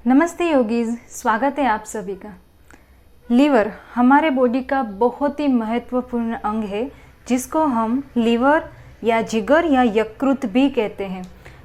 नमस्ते योगीज, स्वागत है आप सभी का। लीवर हमारे बॉडी का बहुत ही महत्वपूर्ण अंग है, जिसको हम लीवर या जिगर या यकृत भी कहते हैं।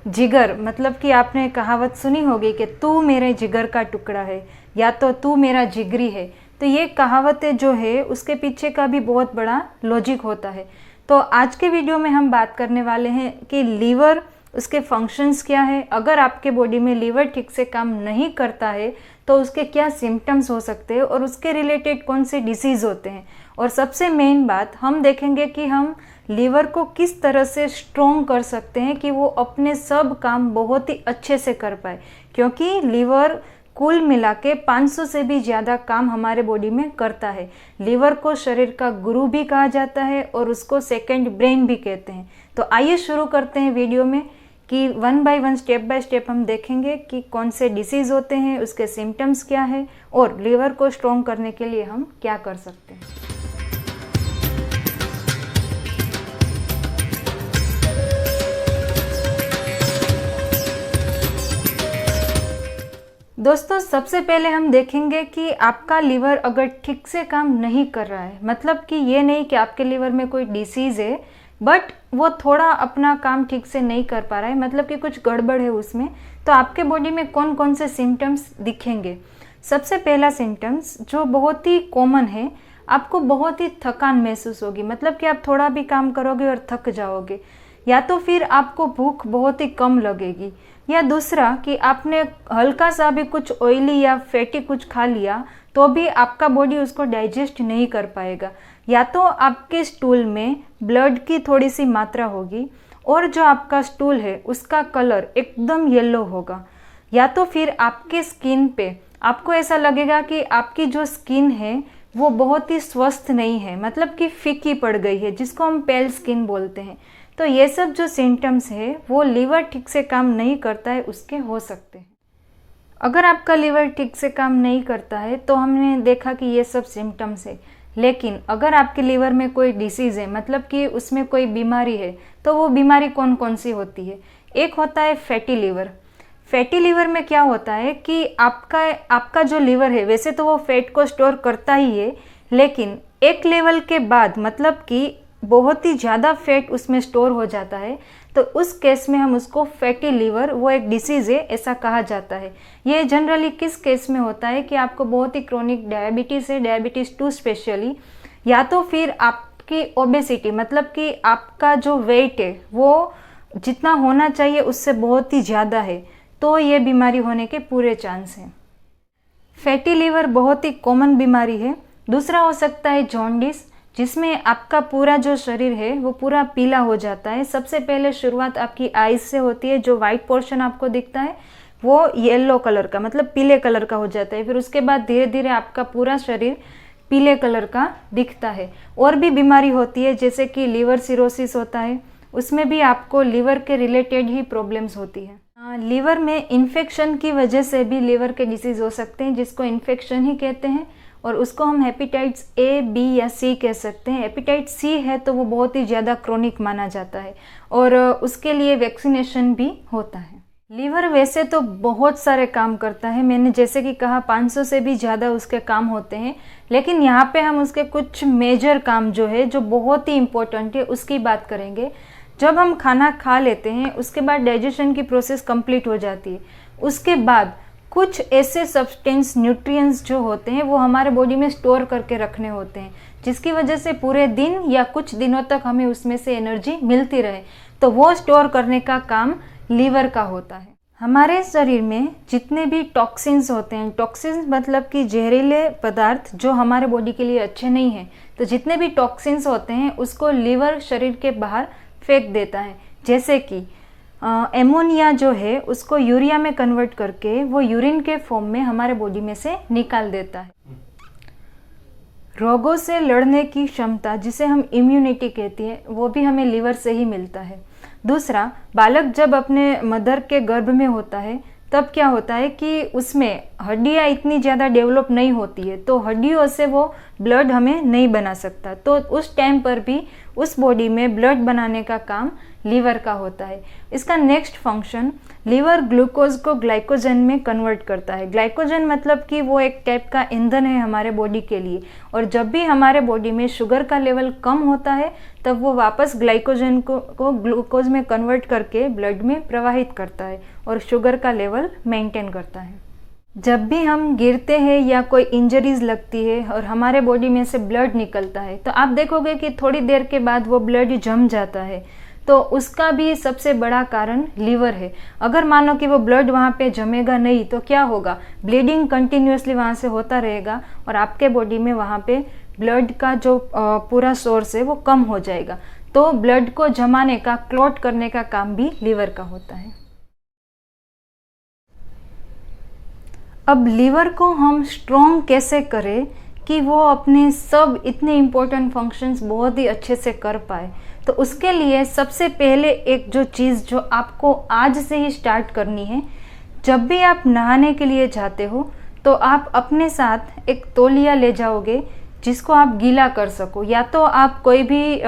जिगर मतलब कि आपने कहावत सुनी होगी कि तू मेरे जिगर का टुकड़ा है या तो तू मेरा जिगरी है। तो ये कहावतें जो है उसके पीछे का भी बहुत बड़ा लॉजिक होता है। तो आज के वीडियो में हम बात करने वाले हैं कि लीवर, उसके फंक्शंस क्या है, अगर आपके बॉडी में लीवर ठीक से काम नहीं करता है तो उसके क्या सिम्टम्स हो सकते हैं और उसके रिलेटेड कौन से डिसीज़ होते हैं। और सबसे मेन बात हम देखेंगे कि हम लीवर को किस तरह से स्ट्रॉन्ग कर सकते हैं कि वो अपने सब काम बहुत ही अच्छे से कर पाए, क्योंकि लीवर कुल मिला के 500 से भी ज़्यादा काम हमारे बॉडी में करता है। लीवर को शरीर का गुरु भी कहा जाता है और उसको सेकंड ब्रेन भी कहते हैं। तो आइए शुरू करते हैं वीडियो में कि one by one, step by step हम देखेंगे कि कौन से डिसीज़ होते हैं, उसके सिम्टम्स क्या है और लीवर को स्ट्रॉन्ग करने के लिए हम क्या कर सकते हैं। दोस्तों, सबसे पहले हम देखेंगे कि आपका लीवर अगर ठीक से काम नहीं कर रहा है, मतलब कि ये नहीं कि आपके लीवर में कोई डिसीज़ है बट वो थोड़ा अपना काम ठीक से नहीं कर पा रहा है, मतलब कि कुछ गड़बड़ है उसमें, तो आपके बॉडी में कौन कौन से सिम्टम्स दिखेंगे। सबसे पहला सिम्टम्स जो बहुत ही कॉमन है, आपको बहुत ही थकान महसूस होगी, मतलब कि आप थोड़ा भी काम करोगे और थक जाओगे, या तो फिर आपको भूख बहुत ही कम लगेगी, या दूसरा कि आपने हल्का सा भी कुछ ऑयली या फैटी कुछ खा लिया तो भी आपका बॉडी उसको डाइजेस्ट नहीं कर पाएगा, या तो आपके स्टूल में ब्लड की थोड़ी सी मात्रा होगी और जो आपका स्टूल है उसका कलर एकदम येलो होगा, या तो फिर आपके स्किन पे आपको ऐसा लगेगा कि आपकी जो स्किन है वो बहुत ही स्वस्थ नहीं है, मतलब कि फीकी पड़ गई है, जिसको हम पेल स्किन बोलते हैं। तो ये सब जो सिम्टम्स है वो लीवर ठीक से काम नहीं करता है उसके हो सकते हैं। अगर आपका लीवर ठीक से काम नहीं करता है तो हमने देखा कि ये सब सिम्टम्स है, लेकिन अगर आपके लीवर में कोई डिसीज़ है, मतलब कि उसमें कोई बीमारी है, तो वो बीमारी कौन कौन सी होती है। एक होता है फैटी लीवर। फैटी लीवर में क्या होता है कि आपका जो लीवर है वैसे तो वो फैट को स्टोर करता ही है, लेकिन एक लेवल के बाद मतलब कि बहुत ही ज़्यादा फैट उसमें स्टोर हो जाता है, तो उस केस में हम उसको फैटी लीवर, वो एक डिसीज़ है ऐसा कहा जाता है। ये जनरली किस केस में होता है कि आपको बहुत ही क्रोनिक डायबिटीज़ है, डायबिटीज़ 2 स्पेशली, या तो फिर आपकी ओबेसिटी, मतलब कि आपका जो वेट है वो जितना होना चाहिए उससे बहुत ही ज़्यादा है, तो ये बीमारी होने के पूरे चांस हैं। फैटी लीवर बहुत ही कॉमन बीमारी है। दूसरा हो सकता है जॉन्डिस, जिसमें आपका पूरा जो शरीर है वो पूरा पीला हो जाता है। सबसे पहले शुरुआत आपकी आईज से होती है, जो वाइट पोर्शन आपको दिखता है वो येलो कलर का, मतलब पीले कलर का हो जाता है। फिर उसके बाद धीरे धीरे आपका पूरा शरीर पीले कलर का दिखता है। और भी बीमारी होती है जैसे कि लीवर सिरोसिस होता है, उसमें भी आपको लीवर के रिलेटेड ही प्रॉब्लम्स होती है। लीवर में इन्फेक्शन की वजह से भी लीवर के डिसीज़ हो सकते हैं, जिसको इन्फेक्शन ही कहते हैं, और उसको हम हेपेटाइट्स ए, बी या सी कह सकते हैं। हेपेटाइट सी है तो वो बहुत ही ज़्यादा क्रोनिक माना जाता है और उसके लिए वैक्सीनेशन भी होता है। लीवर वैसे तो बहुत सारे काम करता है, मैंने जैसे कि कहा 500 से भी ज़्यादा उसके काम होते हैं, लेकिन यहाँ पे हम उसके कुछ मेजर काम जो है, जो बहुत ही इम्पोर्टेंट है, उसकी बात करेंगे। जब हम खाना खा लेते हैं उसके बाद डाइजेशन की प्रोसेस कंप्लीट हो जाती है, उसके बाद कुछ ऐसे सब्सटेंस, न्यूट्रिएंट्स जो होते हैं वो हमारे बॉडी में स्टोर करके रखने होते हैं, जिसकी वजह से पूरे दिन या कुछ दिनों तक हमें उसमें से एनर्जी मिलती रहे, तो वो स्टोर करने का काम लीवर का होता है। हमारे शरीर में जितने भी टॉक्सिन्स होते हैं, टॉक्सिन्स मतलब कि जहरीले पदार्थ जो हमारे बॉडी के लिए अच्छे नहीं हैं, तो जितने भी टॉक्सिन्स होते हैं उसको लीवर शरीर के बाहर फेंक देता है। जैसे कि एमोनिया जो है उसको यूरिया में कन्वर्ट करके वो यूरिन के फॉर्म में हमारे बॉडी में से निकाल देता है। रोगों से लड़ने की क्षमता, जिसे हम इम्यूनिटी कहती है, वो भी हमें लीवर से ही मिलता है। दूसरा, बालक जब अपने मदर के गर्भ में होता है तब क्या होता है कि उसमें हड्डियाँ इतनी ज़्यादा डेवलप नहीं होती है, तो हड्डियों से वो ब्लड हमें नहीं बना सकता, तो उस टाइम पर भी उस बॉडी में ब्लड बनाने का काम लीवर का होता है। इसका नेक्स्ट फंक्शन, लीवर ग्लूकोज को ग्लाइकोजन में कन्वर्ट करता है। ग्लाइकोजन मतलब कि वो एक टाइप का ईंधन है हमारे बॉडी के लिए, और जब भी हमारे बॉडी में शुगर का लेवल कम होता है तब वो वापस ग्लाइकोजन को ग्लूकोज में कन्वर्ट करके ब्लड में प्रवाहित करता है और शुगर का लेवल मेंटेन करता है। जब भी हम गिरते हैं या कोई इंजरीज लगती है और हमारे बॉडी में से ब्लड निकलता है तो आप देखोगे कि थोड़ी देर के बाद वो ब्लड जम जाता है, तो उसका भी सबसे बड़ा कारण लीवर है। अगर मानो कि वो ब्लड वहाँ पे जमेगा नहीं तो क्या होगा, ब्लीडिंग कंटिन्यूसली वहाँ से होता रहेगा और आपके बॉडी में वहाँ पे ब्लड का जो पूरा सोर्स है वो कम हो जाएगा। तो ब्लड को जमाने का, क्लॉट करने का काम भी लीवर का होता है। अब लीवर को हम स्ट्रॉन्ग कैसे करें कि वो अपने सब इतने इम्पोर्टेंट फंक्शंस बहुत ही अच्छे से कर पाए, तो उसके लिए सबसे पहले एक जो चीज़ जो आपको आज से ही स्टार्ट करनी है, जब भी आप नहाने के लिए जाते हो तो आप अपने साथ एक तौलिया ले जाओगे जिसको आप गीला कर सको, या तो आप कोई भी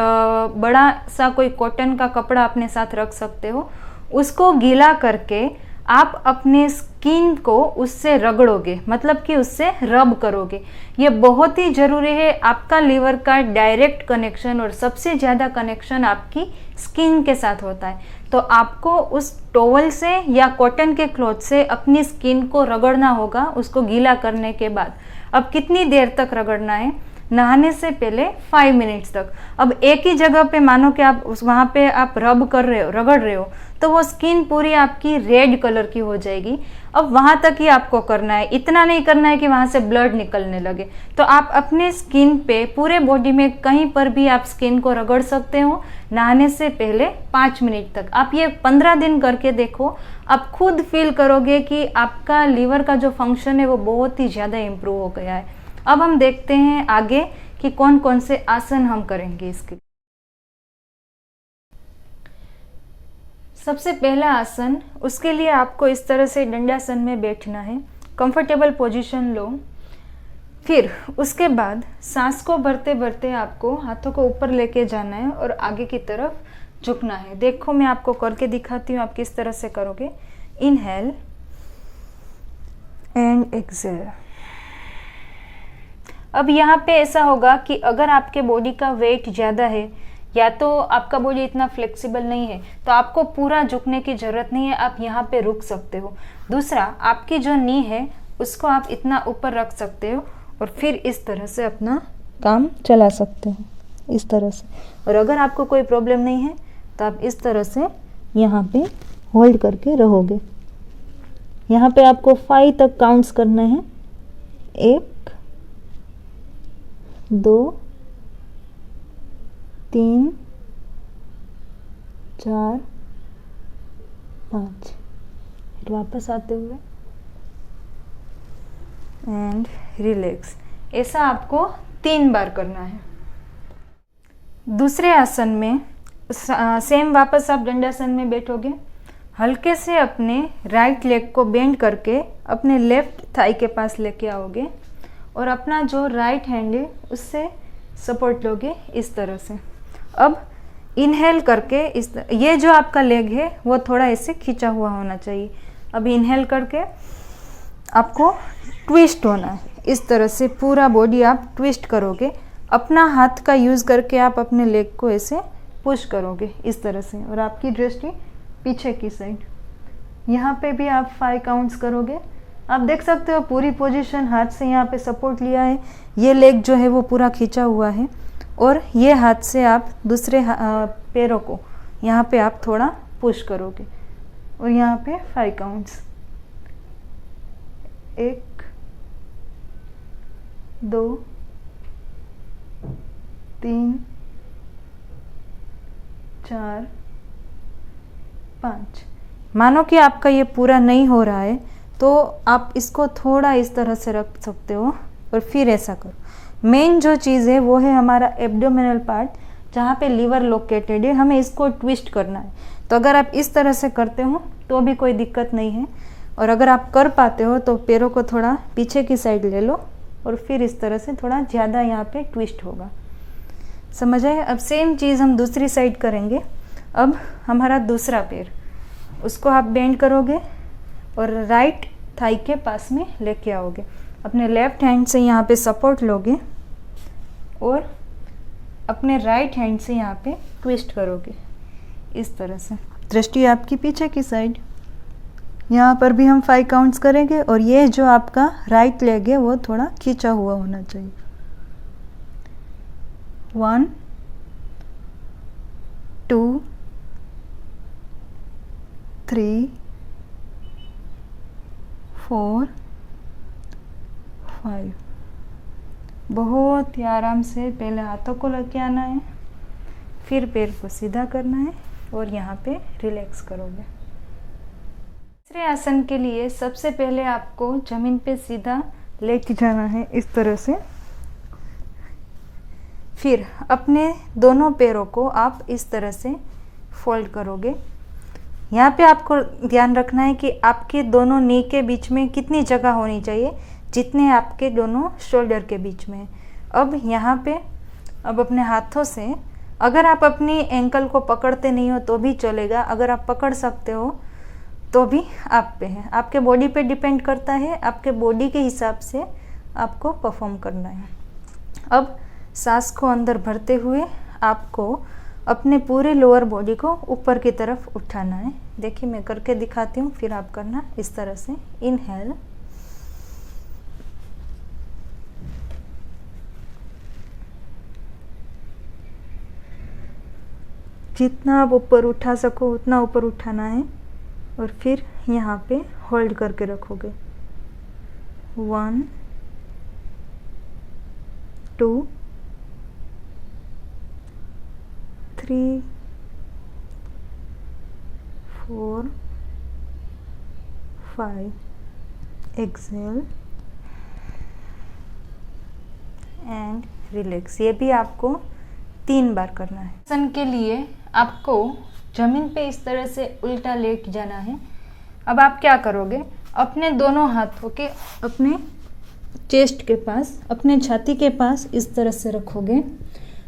बड़ा सा कोई कॉटन का कपड़ा अपने साथ रख सकते हो। उसको गीला करके आप अपने स्किन को उससे रगड़ोगे, मतलब कि उससे रब करोगे। ये बहुत ही ज़रूरी है। आपका लीवर का डायरेक्ट कनेक्शन और सबसे ज़्यादा कनेक्शन आपकी स्किन के साथ होता है, तो आपको उस टॉवल से या कॉटन के क्लॉथ से अपनी स्किन को रगड़ना होगा उसको गीला करने के बाद। अब कितनी देर तक रगड़ना है? नहाने से पहले 5 मिनट्स तक। अब एक ही जगह पे मानो कि आप वहाँ पे आप रब कर रहे हो, रगड़ रहे हो, तो वो स्किन पूरी आपकी रेड कलर की हो जाएगी। अब वहाँ तक ही आपको करना है, इतना नहीं करना है कि वहाँ से ब्लड निकलने लगे। तो आप अपने स्किन पे, पूरे बॉडी में कहीं पर भी आप स्किन को रगड़ सकते हो नहाने से पहले 5 मिनट तक। आप ये 15 दिन करके देखो, आप खुद फील करोगे कि आपका लीवर का जो फंक्शन है वो बहुत ही ज़्यादा इम्प्रूव हो गया है। अब हम देखते हैं आगे कि कौन कौन से आसन हम करेंगे इसके। सबसे पहला आसन, उसके लिए आपको इस तरह से दंडासन में बैठना है, कंफर्टेबल पोजीशन लो। फिर उसके बाद सांस को भरते भरते आपको हाथों को ऊपर लेके जाना है और आगे की तरफ झुकना है। देखो मैं आपको करके दिखाती हूँ आप किस तरह से करोगे। Inhale and exhale. अब यहाँ पे ऐसा होगा कि अगर आपके बॉडी का वेट ज़्यादा है या तो आपका बॉडी इतना फ्लेक्सिबल नहीं है तो आपको पूरा झुकने की ज़रूरत नहीं है, आप यहाँ पे रुक सकते हो। दूसरा, आपकी जो नी है उसको आप इतना ऊपर रख सकते हो और फिर इस तरह से अपना काम चला सकते हो, इस तरह से। और अगर आपको कोई प्रॉब्लम नहीं है तो आप इस तरह से यहाँ पे होल्ड करके रहोगे। यहाँ पे आपको 5 तक काउंट्स करना है। 1 2 3 4 5। फिर वापस आते हुए एंड रिलैक्स। ऐसा आपको 3 बार करना है। दूसरे आसन में सेम वापस आप दंडासन में बैठोगे। हल्के से अपने राइट लेग को बेंड करके अपने लेफ्ट थाई के पास लेके आओगे और अपना जो राइट हैंड है उससे सपोर्ट लोगे इस तरह से। अब इनहेल करके ये जो आपका लेग है वो थोड़ा ऐसे खींचा हुआ होना चाहिए। अब इनहेल करके आपको ट्विस्ट होना है, इस तरह से पूरा बॉडी आप ट्विस्ट करोगे। अपना हाथ का यूज़ करके आप अपने लेग को ऐसे पुश करोगे इस तरह से, और आपकी दृष्टि पीछे की साइड। यहाँ पे भी आप 5 काउंट्स करोगे। आप देख सकते हो पूरी पोजीशन, हाथ से यहाँ पे सपोर्ट लिया है, ये लेग जो है वो पूरा खींचा हुआ है, और ये हाथ से आप दूसरे पैरों को यहाँ पे आप थोड़ा पुश करोगे और यहाँ पे 5 काउंट्स। 1 2 3 4 5। मानो कि आपका ये पूरा नहीं हो रहा है तो आप इसको थोड़ा इस तरह से रख सकते हो और फिर ऐसा करो। मेन जो चीज़ है वो है हमारा एब्डोमिनल पार्ट, जहाँ पे लीवर लोकेटेड है, हमें इसको ट्विस्ट करना है। तो अगर आप इस तरह से करते हो तो भी कोई दिक्कत नहीं है, और अगर आप कर पाते हो तो पैरों को थोड़ा पीछे की साइड ले लो और फिर इस तरह से थोड़ा ज़्यादा यहाँ पे ट्विस्ट होगा। समझ आए? अब सेम चीज़ हम दूसरी साइड करेंगे। अब हमारा दूसरा पैर, उसको आप बेंड करोगे और राइट थाई के पास में लेके आओगे। अपने लेफ्ट हैंड से यहाँ पे सपोर्ट लोगे और अपने राइट हैंड से यहाँ पे ट्विस्ट करोगे इस तरह से। दृष्टि आपकी पीछे की साइड। यहाँ पर भी हम 5 काउंट्स करेंगे और ये जो आपका राइट लेग है वो थोड़ा खींचा हुआ होना चाहिए। 1 2 3 4 5। बहुत ही आराम से पहले हाथों को लेके आना है, फिर पैर को सीधा करना है और यहाँ पे रिलैक्स करोगे। तीसरे आसन के लिए सबसे पहले आपको ज़मीन पे सीधा लेके जाना है इस तरह से। फिर अपने दोनों पैरों को आप इस तरह से फोल्ड करोगे। यहाँ पे आपको ध्यान रखना है कि आपके दोनों नी के बीच में कितनी जगह होनी चाहिए, जितने आपके दोनों शोल्डर के बीच में। अब यहाँ पे अब अपने हाथों से, अगर आप अपनी एंकल को पकड़ते नहीं हो तो भी चलेगा, अगर आप पकड़ सकते हो तो भी आप पे है, आपके बॉडी पे डिपेंड करता है, आपके बॉडी के हिसाब से आपको परफॉर्म करना है। अब सांस को अंदर भरते हुए आपको अपने पूरे लोअर बॉडी को ऊपर की तरफ उठाना है। देखिए मैं करके दिखाती हूँ, फिर आप करना इस तरह से। इनहेल, जितना आप ऊपर उठा सको उतना ऊपर उठाना है और फिर यहाँ पे होल्ड करके रखोगे। 1 2 3 4 5। Excel and relax. ये भी आपको 3 बार करना है। आसन के लिए आपको जमीन पे इस तरह से उल्टा लेट जाना है। अब आप क्या करोगे, अपने दोनों हाथों के अपने चेस्ट के पास, अपने छाती के पास इस तरह से रखोगे।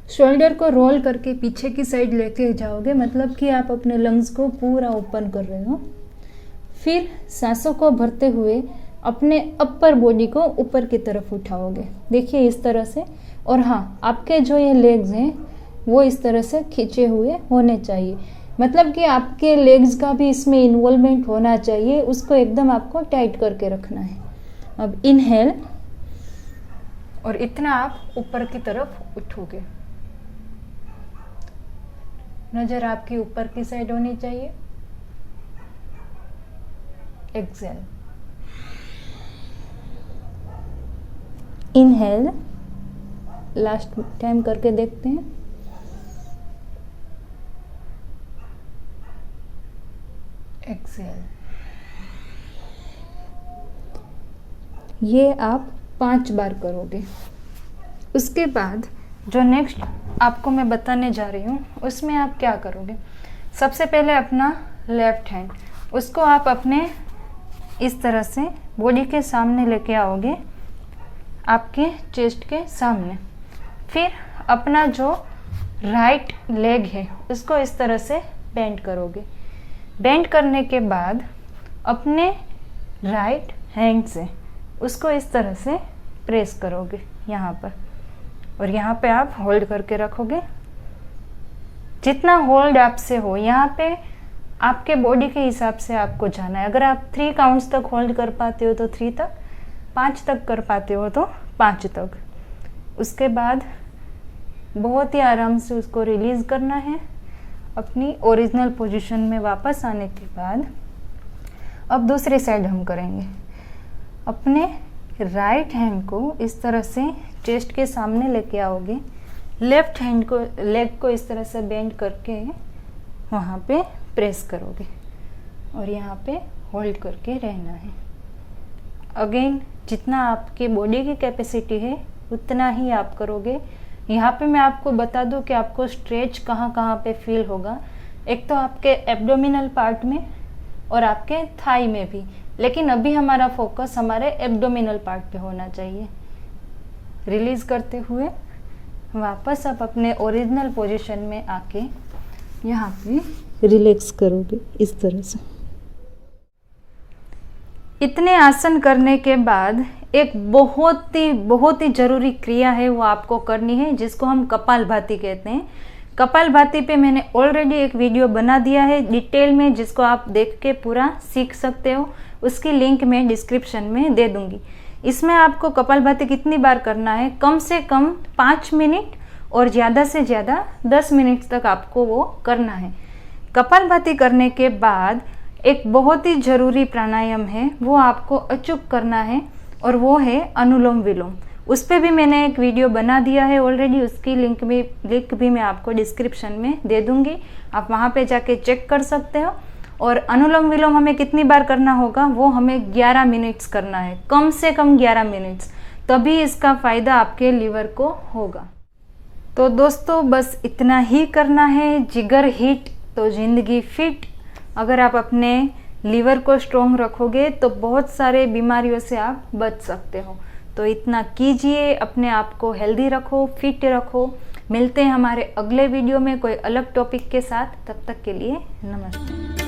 शोल्डर को रोल करके पीछे की साइड लेके जाओगे, मतलब कि आप अपने लंग्स को पूरा ओपन कर रहे हो। फिर सांसों को भरते हुए अपने अपर बॉडी को ऊपर की तरफ उठाओगे। देखिए इस तरह से। और हाँ, आपके जो ये लेग्स हैं वो इस तरह से खींचे हुए होने चाहिए, मतलब कि आपके लेग्स का भी इसमें इन्वॉल्वमेंट होना चाहिए, उसको एकदम आपको टाइट करके रखना है। अब इनहेल, और इतना आप ऊपर की तरफ उठोगे। नजर आपकी ऊपर की साइड होनी चाहिए। एक्सेल, इनहेल, लास्ट टाइम करके देखते हैं। एक्सेल। ये आप 5 बार करोगे। उसके बाद जो नेक्स्ट आपको मैं बताने जा रही हूँ उसमें आप क्या करोगे। सबसे पहले अपना लेफ्ट हैंड, उसको आप अपने इस तरह से बॉडी के सामने लेके आओगे, आपके चेस्ट के सामने। फिर अपना जो राइट लेग है उसको इस तरह से बेंड करोगे। बेंड करने के बाद अपने राइट हैंड से उसको इस तरह से प्रेस करोगे यहाँ पर, और यहाँ पे आप होल्ड करके रखोगे। जितना होल्ड आपसे हो, यहाँ पे आपके बॉडी के हिसाब से आपको जाना है। अगर आप 3 काउंट्स तक होल्ड कर पाते हो तो 3 तक, 5 तक कर पाते हो तो 5 तक। उसके बाद बहुत ही आराम से उसको रिलीज़ करना है। अपनी ओरिजिनल पोजीशन में वापस आने के बाद अब दूसरी साइड हम करेंगे। अपने राइट हैंड को इस तरह से चेस्ट के सामने लेके आओगे, लेफ्ट हैंड को, लेग को इस तरह से बेंड करके वहाँ पे प्रेस करोगे और यहाँ पे होल्ड करके रहना है। अगेन जितना आपकी बॉडी की कैपेसिटी है उतना ही आप करोगे। यहाँ पे मैं आपको बता दूँ कि आपको स्ट्रेच कहाँ कहाँ पे फील होगा। एक तो आपके एब्डोमिनल पार्ट में और आपके थाई में भी, लेकिन अभी हमारा फोकस हमारे एब्डोमिनल पार्ट पे होना चाहिए। रिलीज़ करते हुए वापस आप अपने ओरिजिनल पोजीशन में आके यहाँ पे रिलैक्स करोगे इस तरह से। इतने आसन करने के बाद एक बहुत ही ज़रूरी क्रिया है, वो आपको करनी है, जिसको हम कपालभाति कहते हैं। कपालभाति पे मैंने ऑलरेडी एक वीडियो बना दिया है डिटेल में, जिसको आप देख के पूरा सीख सकते हो। उसकी लिंक मैं डिस्क्रिप्शन में दे दूंगी। इसमें आपको कपालभाति कितनी बार करना है, कम से कम 5 मिनट और ज़्यादा से ज़्यादा 10 मिनट तक आपको वो करना है। कपालभाति करने के बाद एक बहुत ही ज़रूरी प्राणायाम है, वो आपको अचूक करना है, और वो है अनुलोम विलोम। उस पर भी मैंने एक वीडियो बना दिया है ऑलरेडी, उसकी लिंक भी मैं आपको डिस्क्रिप्शन में दे दूंगी, आप वहाँ पे जाके चेक कर सकते हो। और अनुलोम विलोम हमें कितनी बार करना होगा, वो हमें 11 मिनट्स करना है, कम से कम 11 मिनट्स, तभी इसका फ़ायदा आपके लीवर को होगा। तो दोस्तों बस इतना ही करना है। जिगर हिट तो जिंदगी फिट। अगर आप अपने लीवर को स्ट्रॉन्ग रखोगे तो बहुत सारे बीमारियों से आप बच सकते हो। तो इतना कीजिए, अपने आप को हेल्दी रखो, फिट रखो। मिलते हैं हमारे अगले वीडियो में कोई अलग टॉपिक के साथ। तब तक के लिए नमस्ते।